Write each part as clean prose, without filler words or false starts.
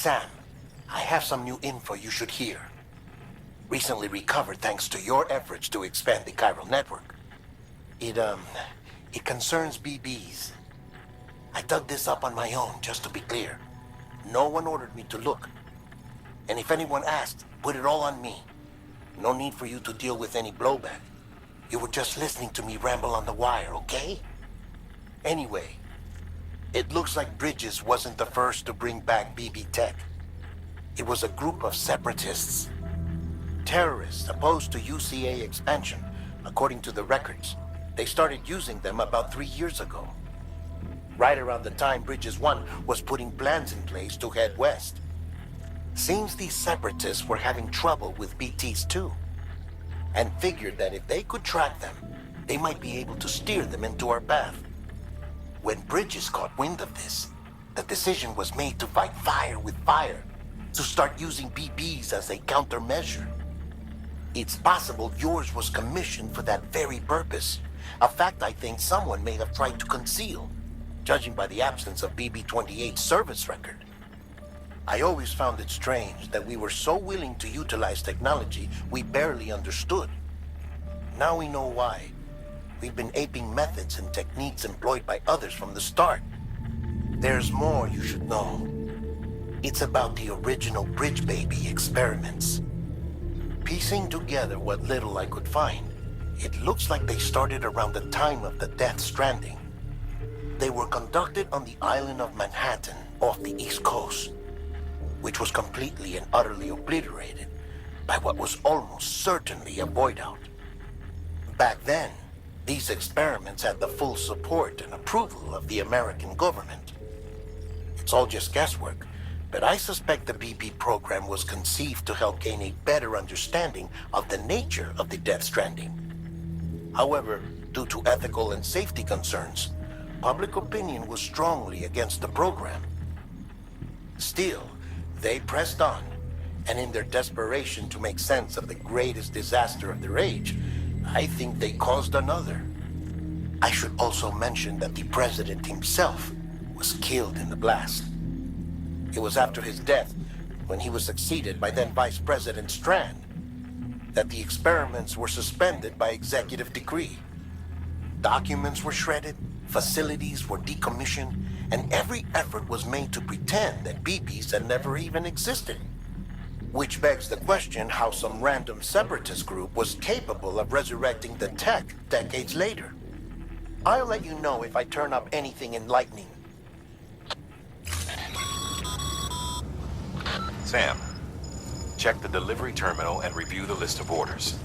Sam, I have some new info you should hear. Recently recovered thanks to your efforts to expand the chiral network. It concerns BBs. I dug this up on my own, just to be clear. No one ordered me to look. And if anyone asked, put it all on me. No need for you to deal with any blowback. You were just listening to me ramble on the wire, okay? Anyway, it looks like Bridges wasn't the first to bring back BB tech. It was a group of separatists. Terrorists opposed to UCA expansion, according to the records. They started using them about 3 years ago. Right around the time Bridges 1 was putting plans in place to head west. Seems these separatists were having trouble with BTs too, and figured that if they could track them, they might be able to steer them into our path. When Bridges caught wind of this, the decision was made to fight fire with fire, to start using BBs as a countermeasure. It's possible yours was commissioned for that very purpose, a fact I think someone may have tried to conceal, judging by the absence of BB-28's service record. I always found it strange that we were so willing to utilize technology we barely understood. Now we know why. We've been aping methods and techniques employed by others from the start. There's more you should know. It's about the original Bridge Baby experiments. Piecing together what little I could find, it looks like they started around the time of the Death Stranding. They were conducted on the island of Manhattan off the East Coast, which was completely and utterly obliterated by what was almost certainly a void out. Back then, these experiments had the full support and approval of the American government. It's all just guesswork, but I suspect the BB program was conceived to help gain a better understanding of the nature of the Death Stranding. However, due to ethical and safety concerns, public opinion was strongly against the program. Still, they pressed on, and in their desperation to make sense of the greatest disaster of their age, I think they caused another. I should also mention that the president himself was killed in the blast. It was after his death, when he was succeeded by then Vice President Strand, that the experiments were suspended by executive decree. Documents were shredded, facilities were decommissioned, and every effort was made to pretend that BBs had never even existed. Which begs the question how some random separatist group was capable of resurrecting the tech decades later. I'll let you know if I turn up anything enlightening. Sam, check the delivery terminal and review the list of orders.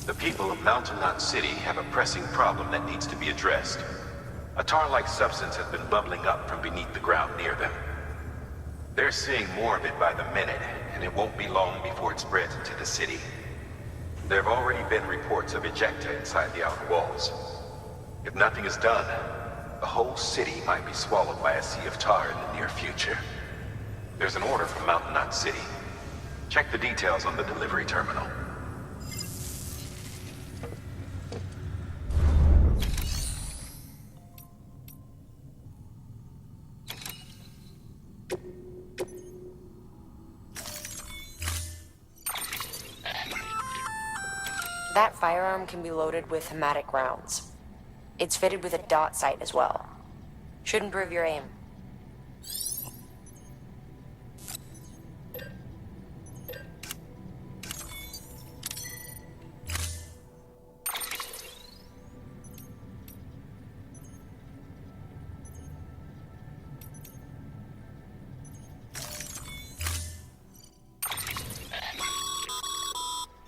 The people of Mountain Knot City have a pressing problem that needs to be addressed. A tar-like substance has been bubbling up from beneath the ground near them. They're seeing more of it by the minute, and it won't be long before it spreads into the city. There have already been reports of ejecta inside the outer walls. If nothing is done, the whole city might be swallowed by a sea of tar in the near future. There's an order from Mountain Knot City. Check the details on the delivery terminal. That firearm can be loaded with hematic rounds. It's fitted with a dot sight as well. Should improve your aim.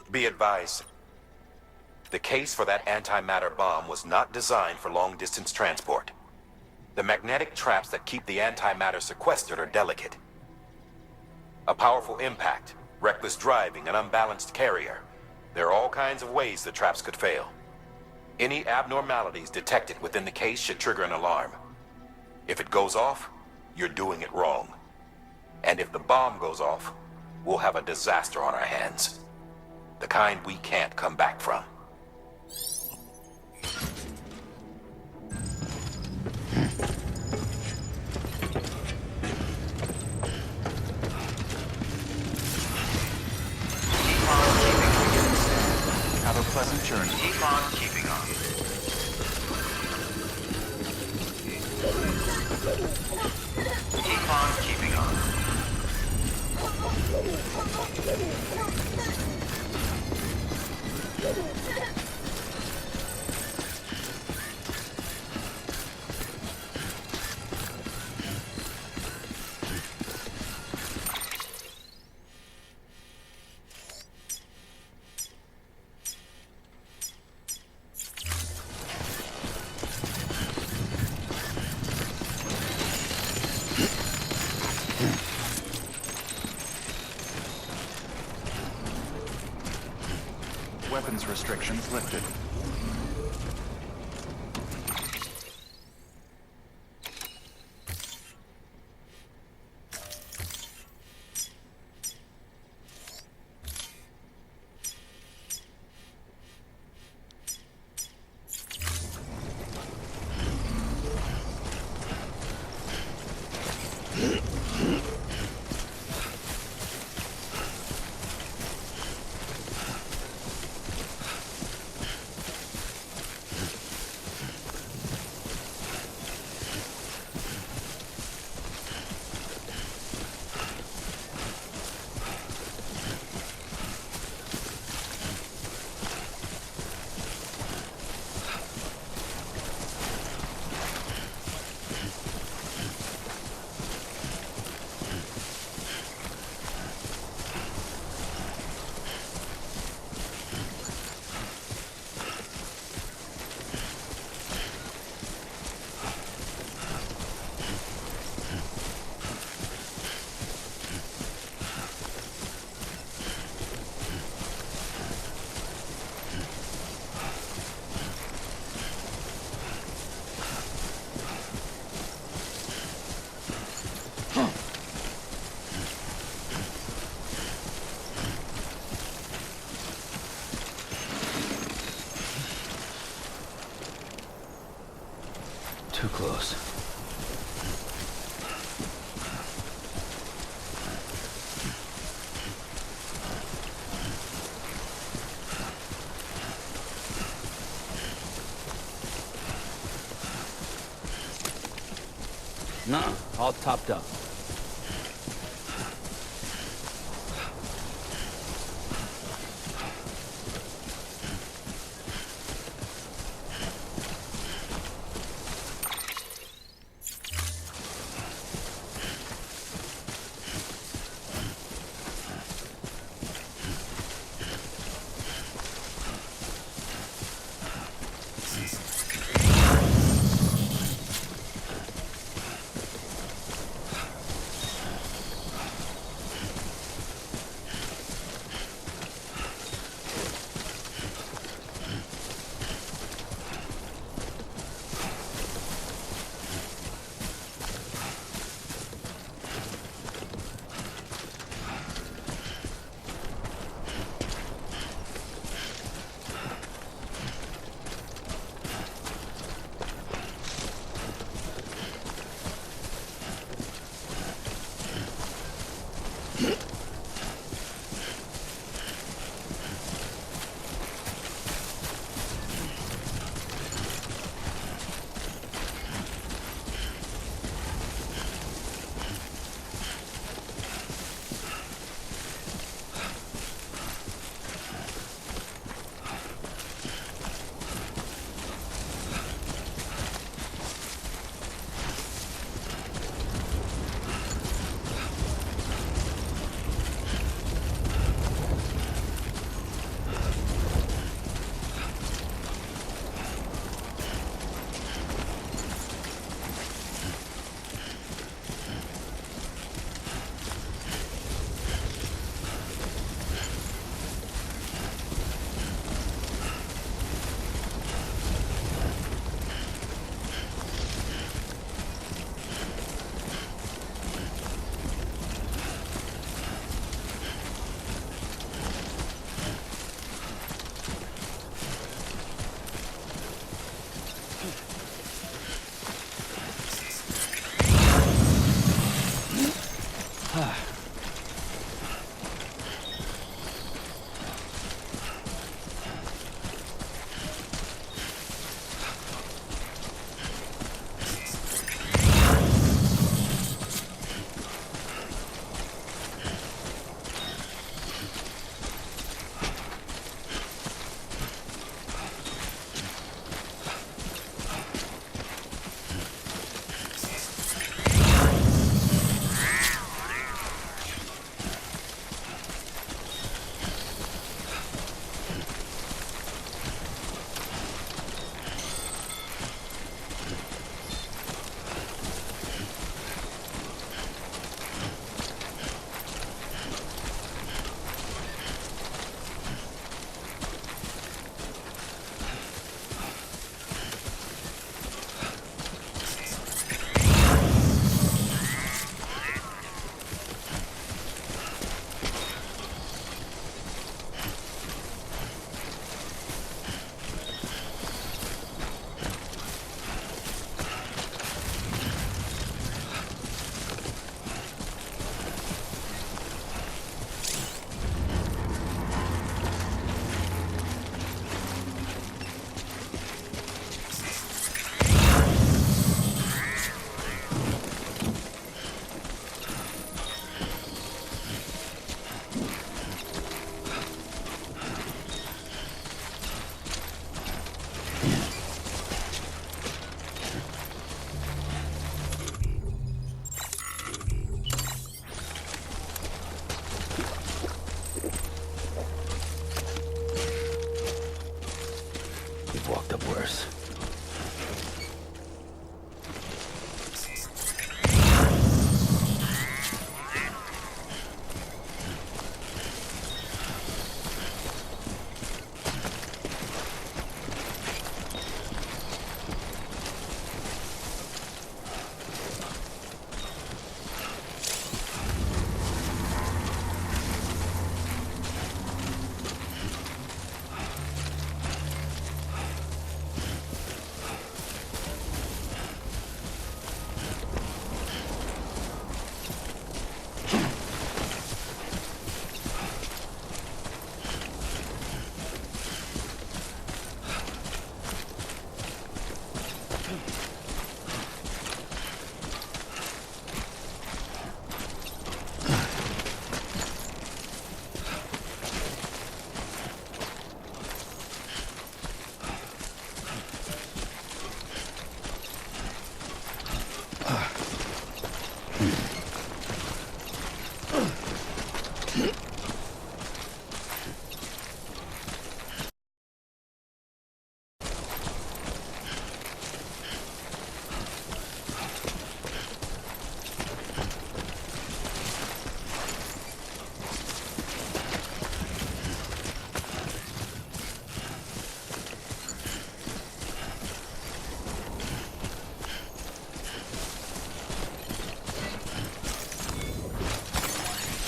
Be advised. The case for that antimatter bomb was not designed for long-distance transport. The magnetic traps that keep the antimatter sequestered are delicate. A powerful impact, reckless driving, an unbalanced carrier. There are all kinds of ways the traps could fail. Any abnormalities detected within the case should trigger an alarm. If it goes off, you're doing it wrong. And if the bomb goes off, we'll have a disaster on our hands. The kind we can't come back from. Keep on keeping on. Weapons restrictions lifted. Too close. Nah, all topped up.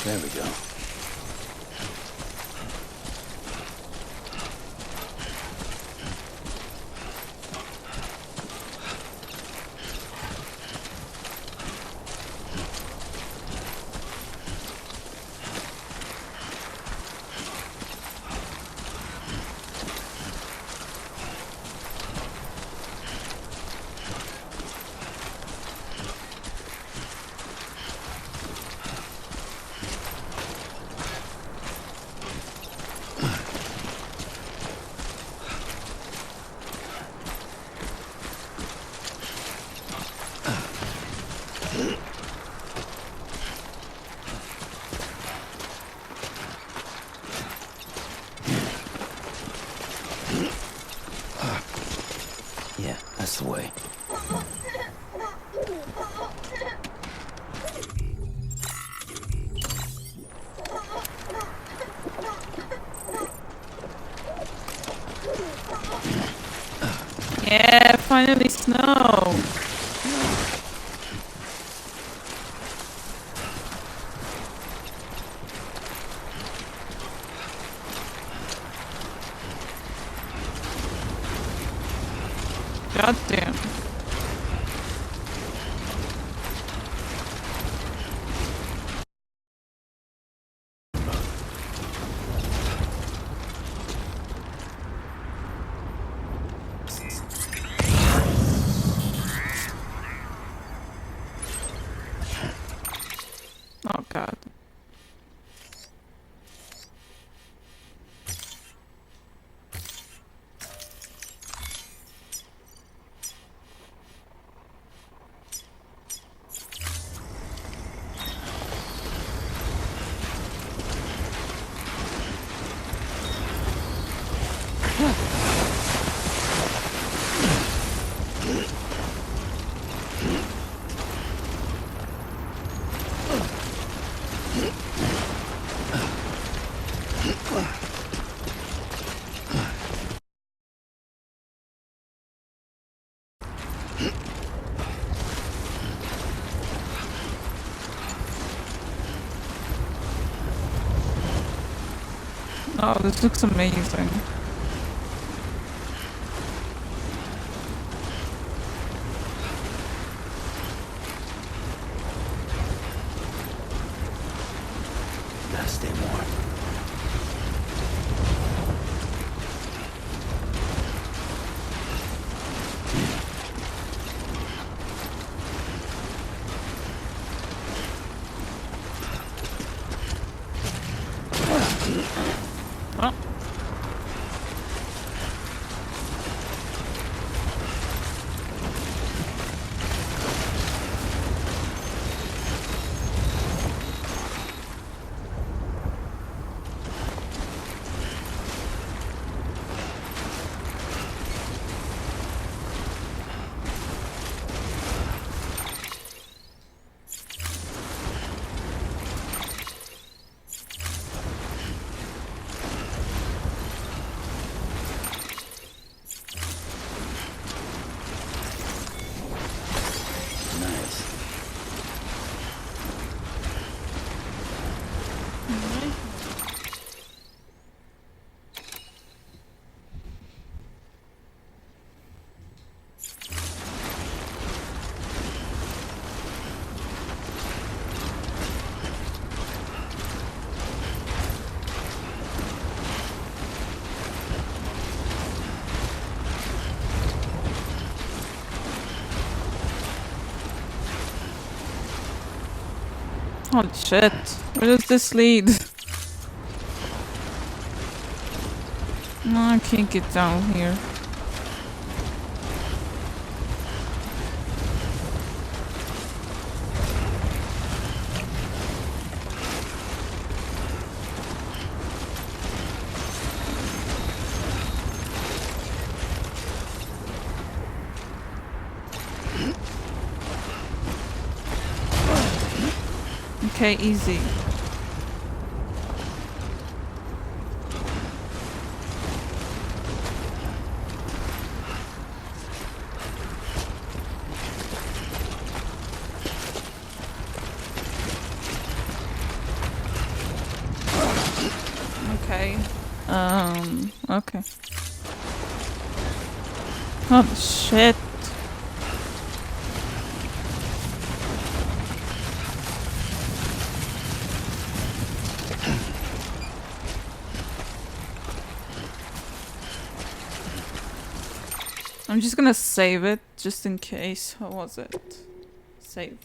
There we go. Yeah, that's the way. Yeah, finally snow. God damn. Oh god. Oh, this looks amazing. Gotta stay warm. Oh. Nice. Holy shit. Where does this lead? No, I can't get down here. Okay, easy. Okay. Holy shit. I'm just gonna save it, just in case. How was it? Save.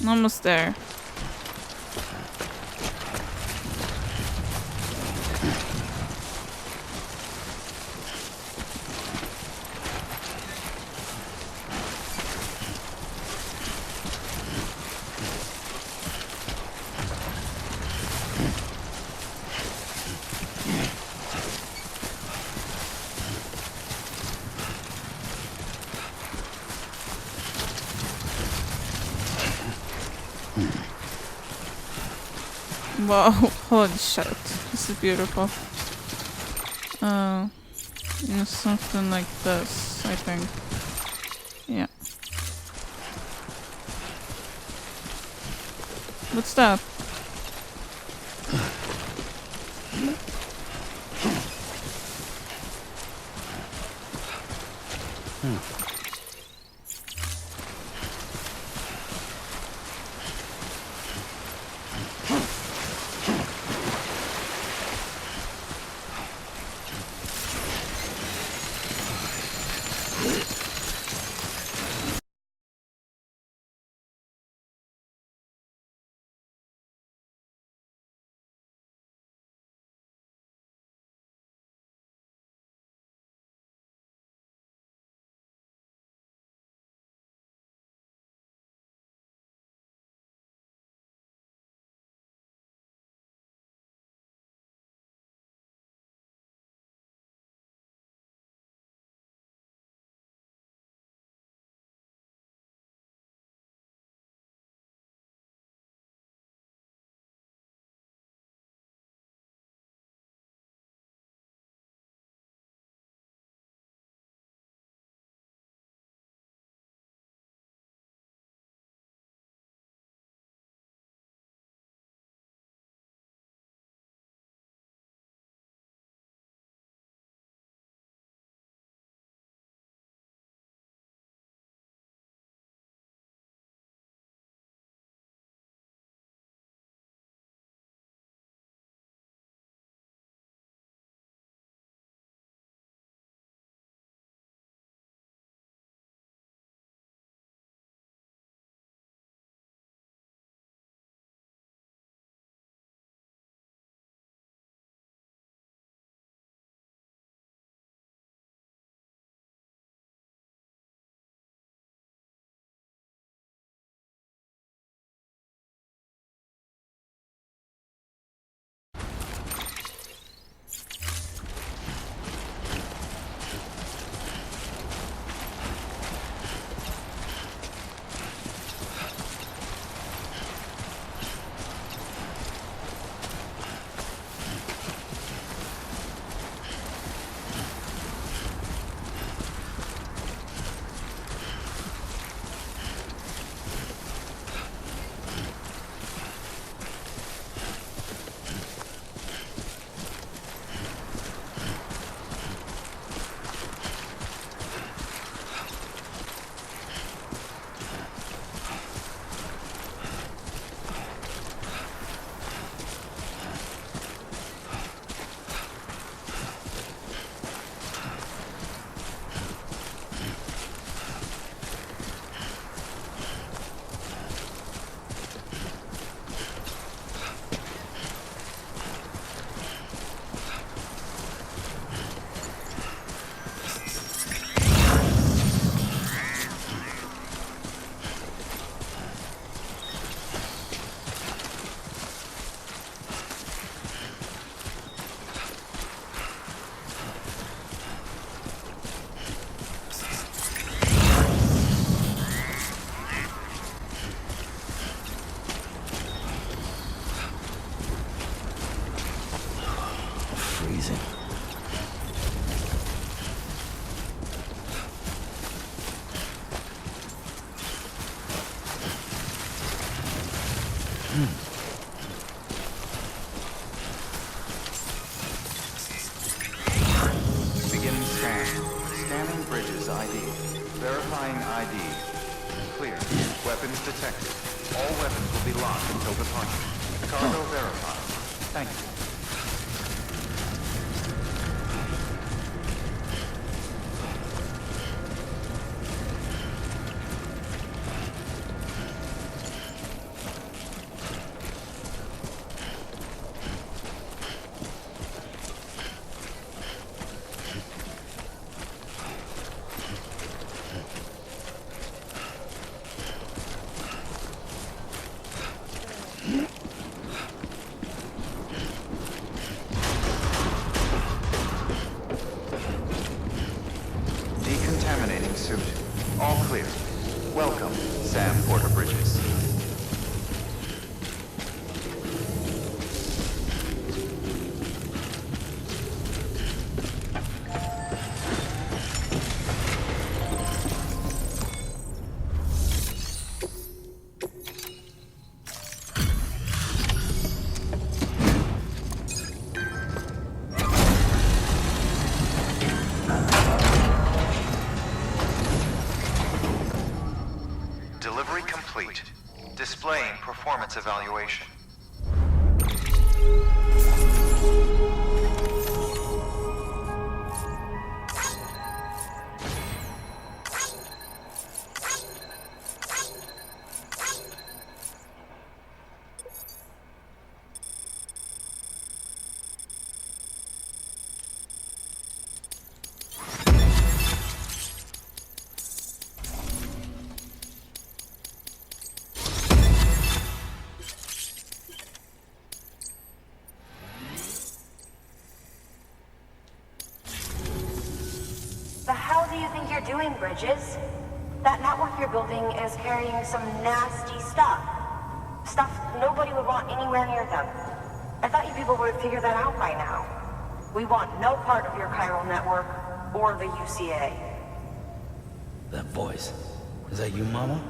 Almost there. Wow, holy shit. This is beautiful. Something like this, I think. Yeah. What's that? Beginning scan. Scanning bridges ID. Verifying ID. Clear. Weapons detected. All weapons will be locked until departure. Cargo verified. Thank you. Decontaminating suit. All clear. Welcome, Sam Porter Bridges. Delivery complete. Displaying performance evaluation. The hell do you think you're doing, Bridges? That network you're building is carrying some nasty stuff. Stuff nobody would want anywhere near them. I thought you people would have figured that out by now. We want no part of your chiral network or the UCA. That voice. Is that you, Mama?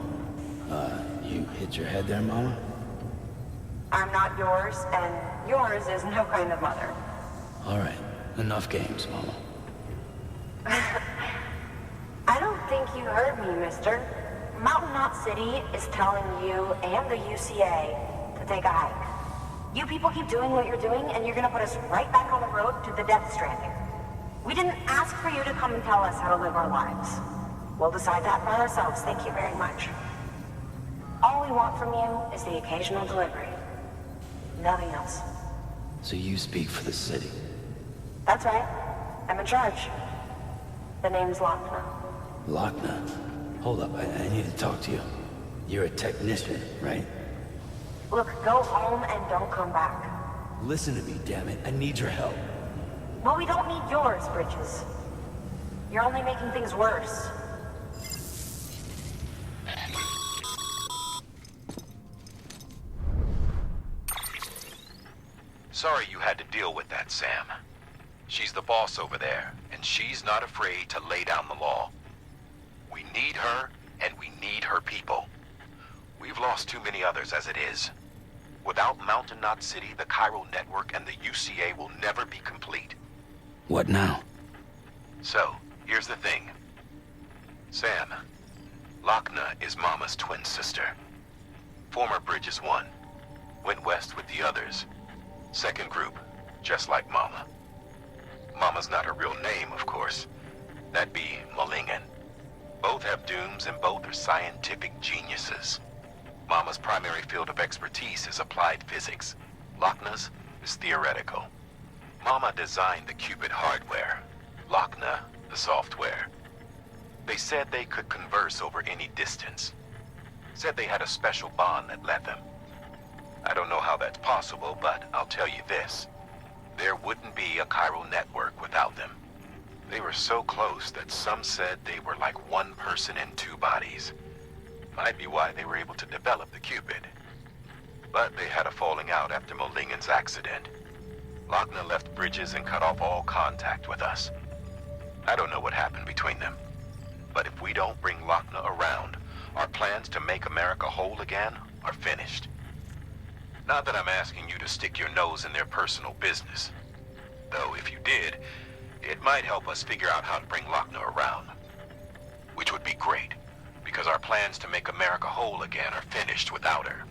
You hit your head there, Mama? I'm not yours, and yours is no kind of mother. All right. Enough games, Mama. I don't think you heard me, mister. Mountain Knot City is telling you and the UCA to take a hike. You people keep doing what you're doing, and you're gonna put us right back on the road to the Death Stranding. We didn't ask for you to come and tell us how to live our lives. We'll decide that for ourselves, thank you very much. All we want from you is the occasional delivery. Nothing else. So you speak for the city. That's right. I'm in charge. The name's Lochner. Lochner. Hold up, I need to talk to you. You're a technician, right? Look, go home and don't come back. Listen to me, damn it. I need your help. Well, we don't need yours, Bridges. You're only making things worse. Sorry you had to deal with that, Sam. She's the boss over there, and she's not afraid to lay down the law. We need her, and we need her people. We've lost too many others as it is. Without Mountain Knot City, the chiral network, and the UCA will never be complete. What now? So, here's the thing. Sam, Lochner is Mama's twin sister. Former Bridges 1. Went west with the others. Second group, just like Mama. Mama's not her real name, of course. That'd be Malingen. Both have dooms and both are scientific geniuses. Mama's primary field of expertise is applied physics. Lochner's is theoretical. Mama designed the Cupid hardware. Lochner, the software. They said they could converse over any distance. Said they had a special bond that led them. I don't know how that's possible, but I'll tell you this. There wouldn't be a chiral network without them. They were so close that some said they were like one person in two bodies. Might be why they were able to develop the Cupid. But they had a falling out after Molingen's accident. Lochner left Bridges and cut off all contact with us. I don't know what happened between them. But if we don't bring Lochner around, our plans to make America whole again are finished. Not that I'm asking you to stick your nose in their personal business. Though if you did, it might help us figure out how to bring Lochner around. Which would be great, because our plans to make America whole again are finished without her.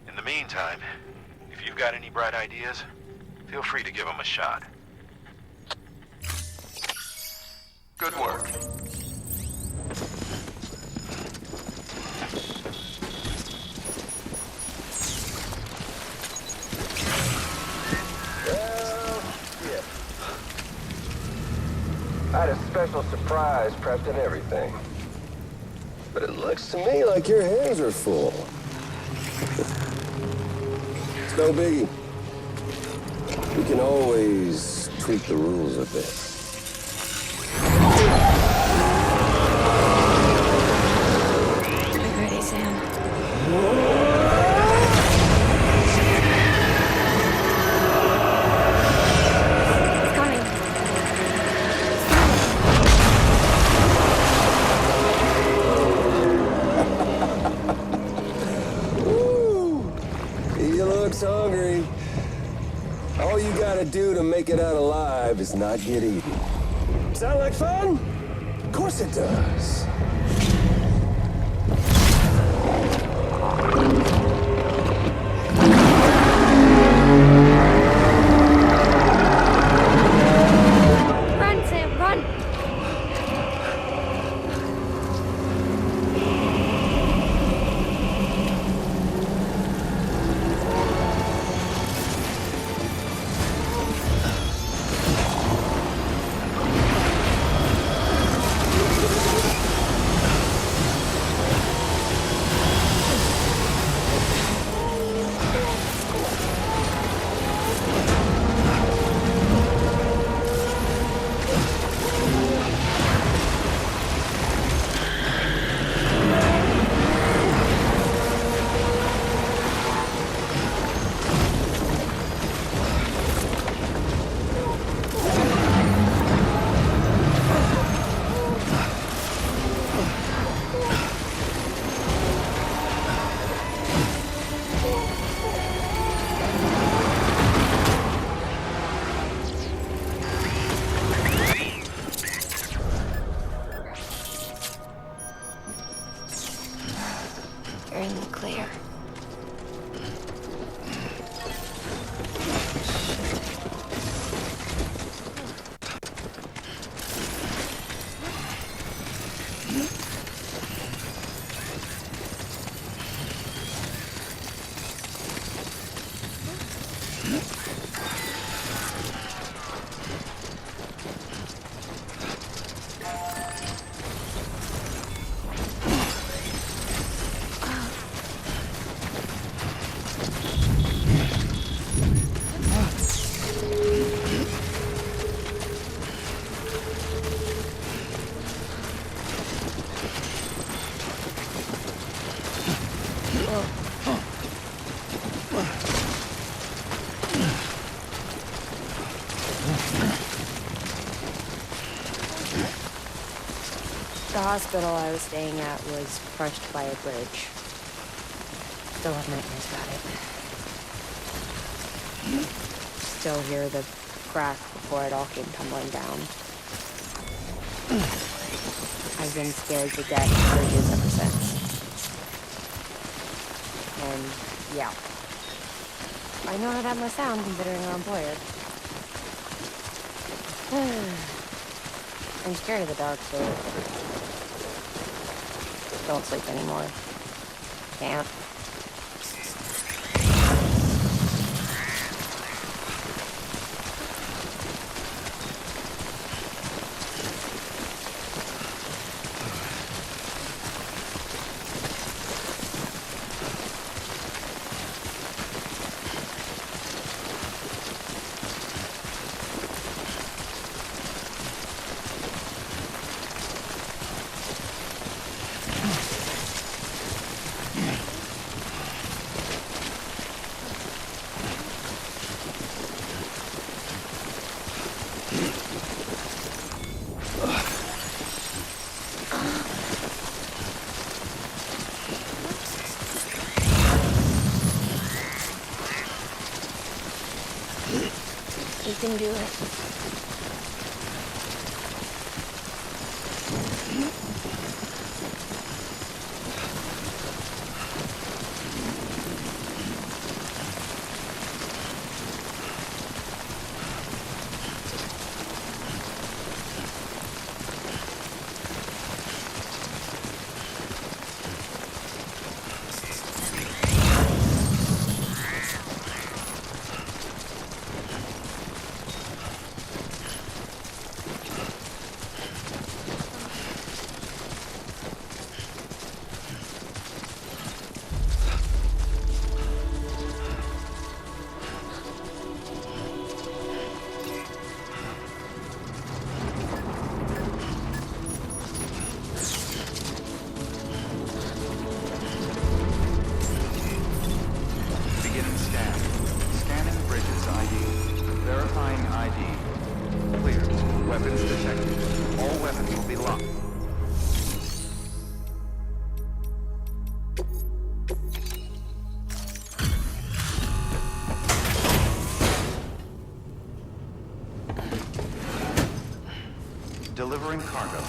In the meantime, if you've got any bright ideas, feel free to give them a shot. Good work. I had a special surprise prepped and everything. But it looks to me like your hands are full. It's no biggie. We can always tweak the rules a bit. Get ready, Sam. It's coming. He looks hungry. All you gotta do to make it out alive is not get eaten. Sound like fun? Of course it does. Run, Sam, run! You're in the clear. The hospital I was staying at was crushed by a bridge. Still have nightmares about it. Still hear the crack before it all came tumbling down. I've been scared to death of bridges ever since. And yeah, I know how that must sound considering our employer. I'm scared of the dark, so don't sleep anymore. Can't. can do it. Beginning scan. Scanning bridges ID. Verifying ID. Clear. Weapons detected. All weapons will be locked. Delivering cargo.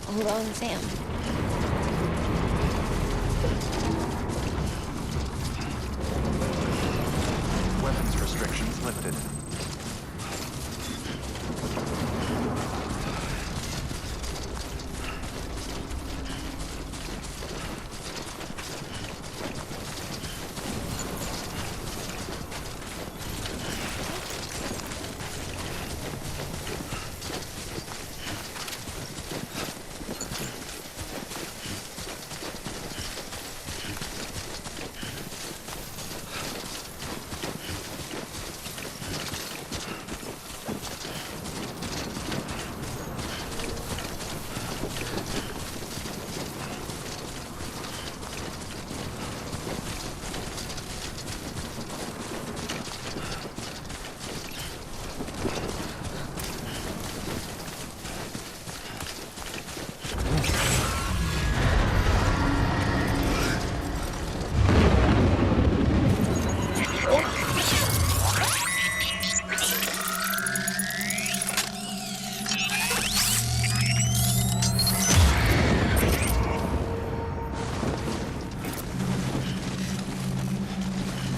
Hold on, Sam. Weapons restrictions lifted.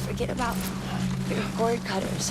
Forget about your cord cutters.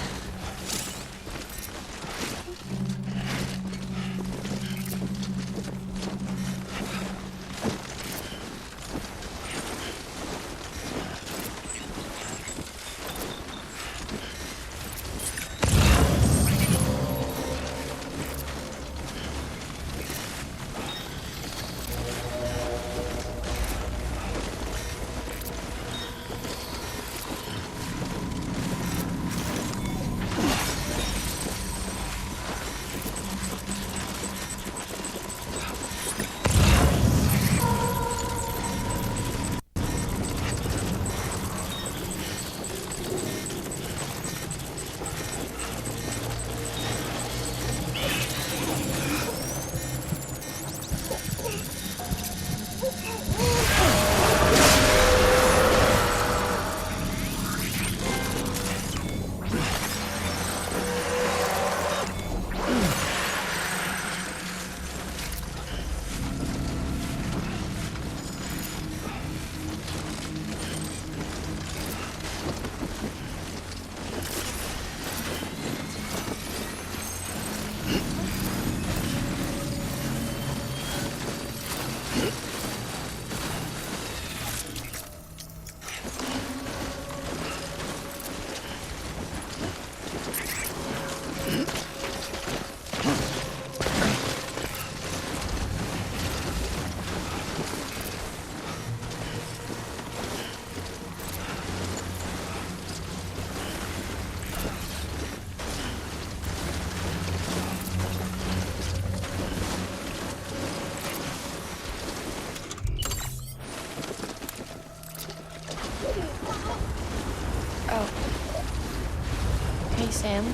Sam?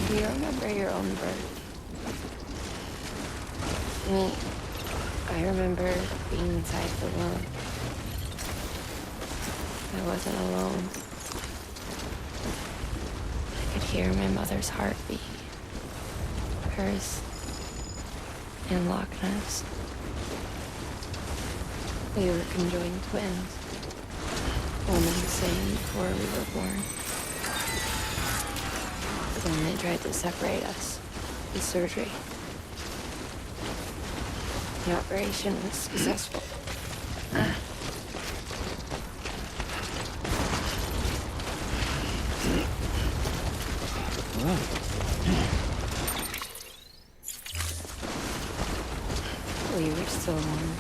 Do you remember your own birth? Me, I remember being inside the womb. I wasn't alone. I could hear my mother's heartbeat. Hers and Loch Ness. We were conjoined twins. Woman the same before we were born. But then they tried to separate us with surgery. The operation was successful. We were still one.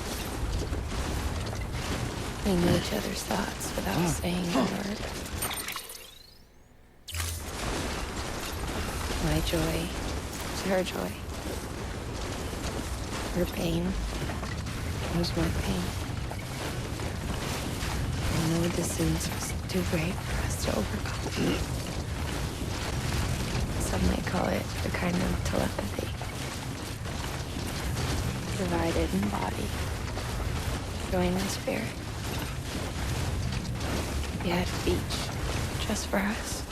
We knew each other's thoughts without saying a word. My joy was her joy. Her pain was my pain. And no distance was too great for us to overcome. Some may call it a kind of telepathy. Divided in body, joined in spirit. We had a beach just for us.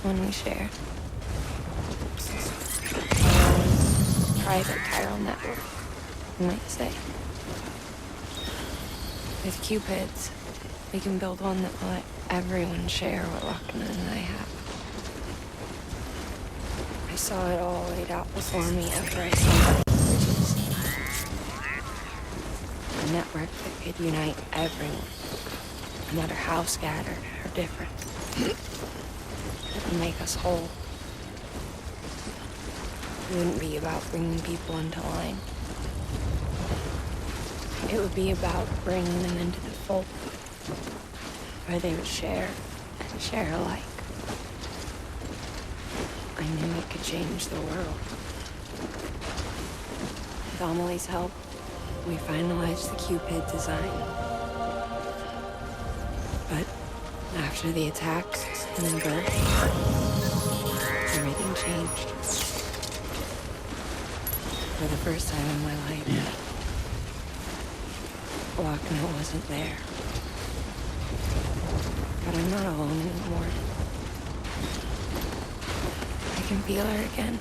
One we shared. Our own private chiral network, you might say. With Cupids, we can build one that will let everyone share what Lochner and I have. I saw it all laid out before me after I saw it. A network that could unite everyone, no matter how scattered or different. It would make us whole. It wouldn't be about bringing people into line. It would be about bringing them into the fold, where they would share and share alike. I knew it could change the world. With Amelie's help, we finalized the Cupid design. But after the attacks and the birth, everything changed. For the first time in my life, Lochner wasn't there. But I'm not alone anymore. I can feel her again.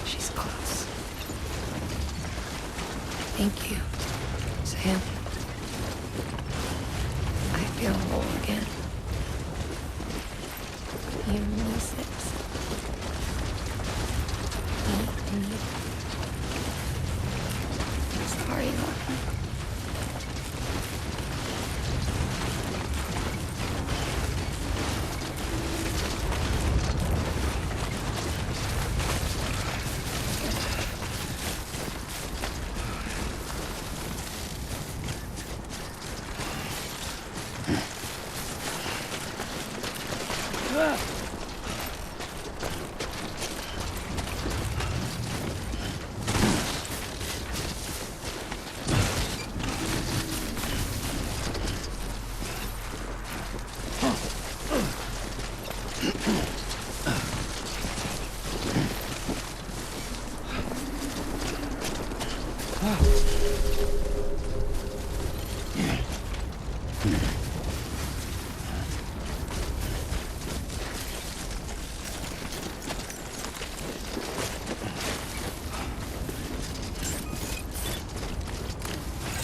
She's close. Thank you, Sam. I feel whole again. You and me, Sis. Me and you. Sorry, Lochner.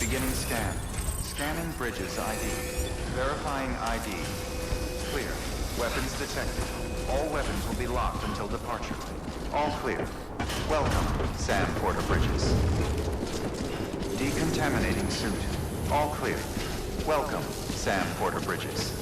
Beginning scan. Scanning bridges ID. Verifying ID. Clear. Weapons detected. All weapons will be locked until departure. All clear. Welcome, Sam Porter Bridges. Decontaminating suit. All clear. Welcome, Sam Porter Bridges.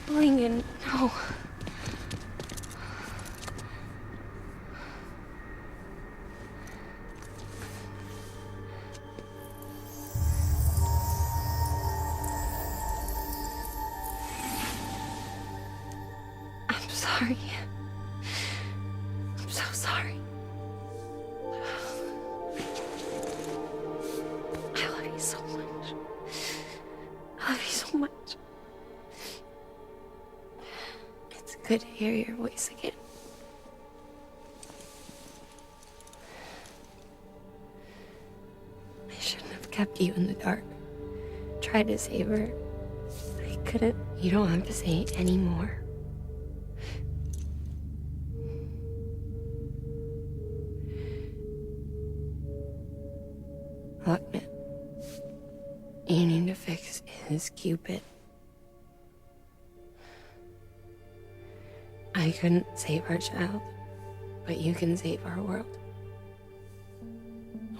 Lincoln, no. I'm sorry. I'm so sorry. I love you so much. I love you so much. It's good to hear your voice again. I shouldn't have kept you in the dark. Tried to save her. I couldn't. You don't have to say any more. Look, man. You need to fix his Cupid. I couldn't save our child, but you can save our world.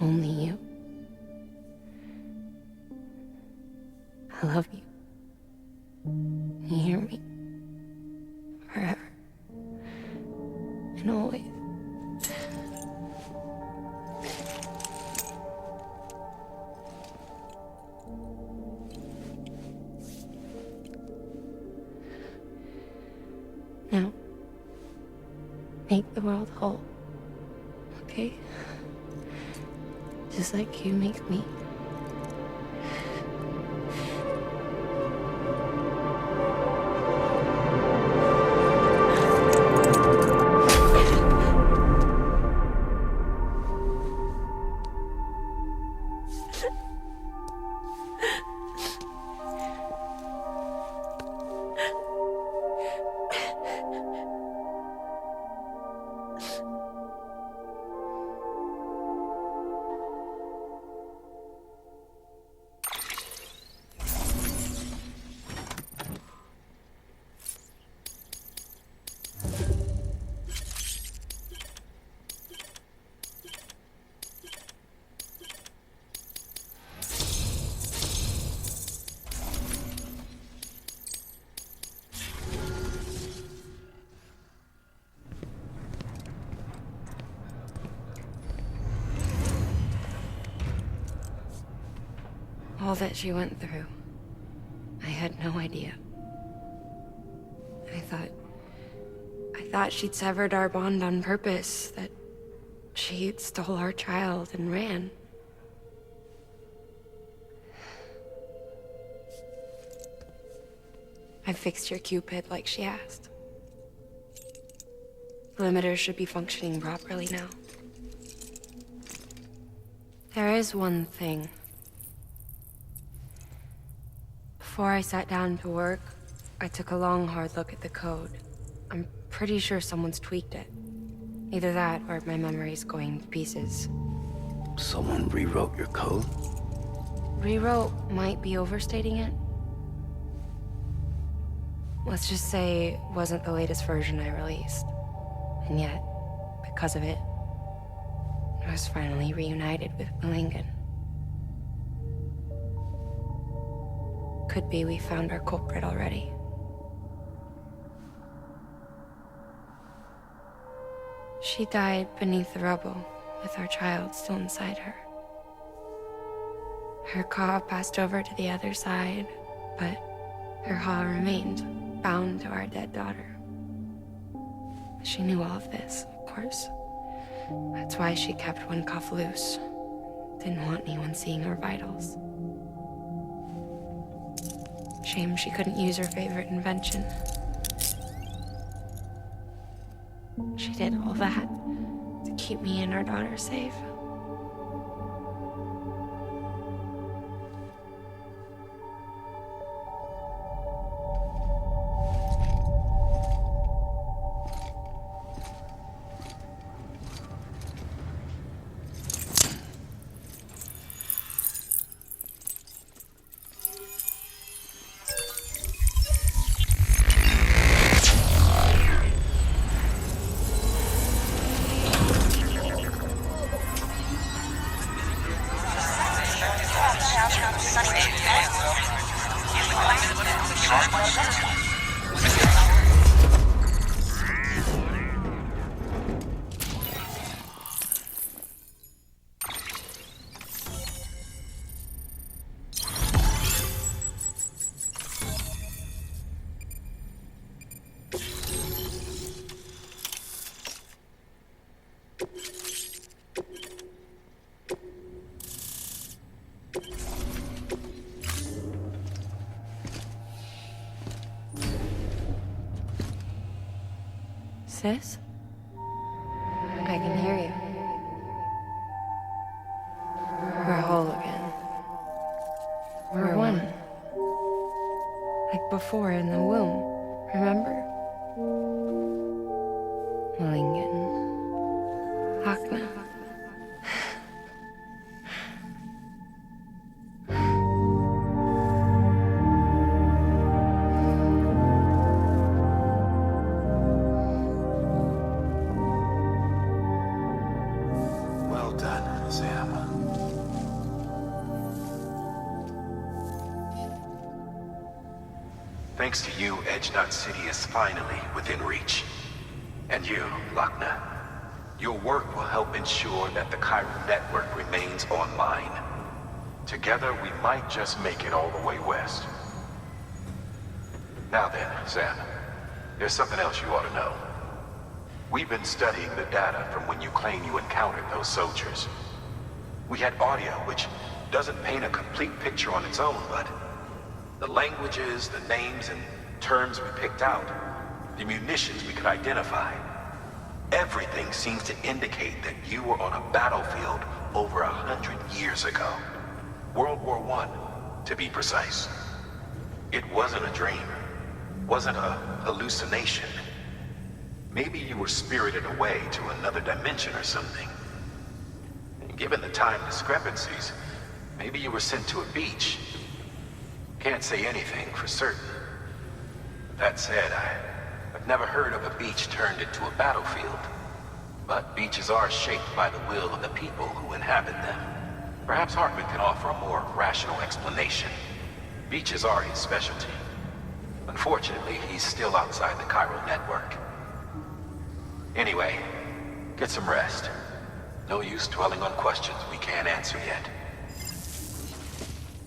Only you. I love you. You hear me? Forever. And always. Now, make the world whole, okay? Just like you make me. All that she went through, I had no idea. I thought she'd severed our bond on purpose, that she stole our child and ran. I fixed your Cupid like she asked. The limiter should be functioning properly now. There is one thing. Before I sat down to work, I took a long, hard look at the code. I'm pretty sure someone's tweaked it. Either that, or my memory's going to pieces. Someone rewrote your code? Rewrote might be overstating it. Let's just say it wasn't the latest version I released. And yet, because of it, I was finally reunited with Lincoln. Could be we found our culprit already. She died beneath the rubble, with our child still inside her. Her claw passed over to the other side, but her paw remained bound to our dead daughter. She knew all of this, of course. That's why she kept one cuff loose. Didn't want anyone seeing her vitals. Shame she couldn't use her favorite invention. She did all that to keep me and our daughter safe. Sis? I can hear you. We're whole again. We're one. Like before in the womb, remember? Lingen. Akna. Well done, Sam. Thanks to you, Edgenut City is finally within reach. And you, Lochner, your work will help ensure that the chiral network remains online. Together, we might just make it all the way west. Now then, Sam, there's something else you ought to know. We've been studying the data from when you claim you encountered those soldiers. We had audio, which doesn't paint a complete picture on its own, but the languages, the names, and terms we picked out, the munitions we could identify, everything seems to indicate that you were on a battlefield over 100 years ago. World War I, to be precise. It wasn't a dream, wasn't a hallucination. Maybe you were spirited away to another dimension or something. And given the time discrepancies, maybe you were sent to a beach. Can't say anything for certain. That said, I've never heard of a beach turned into a battlefield. But beaches are shaped by the will of the people who inhabit them. Perhaps Hartman can offer a more rational explanation. Beaches are his specialty. Unfortunately, he's still outside the chiral network. Anyway, get some rest. No use dwelling on questions we can't answer yet.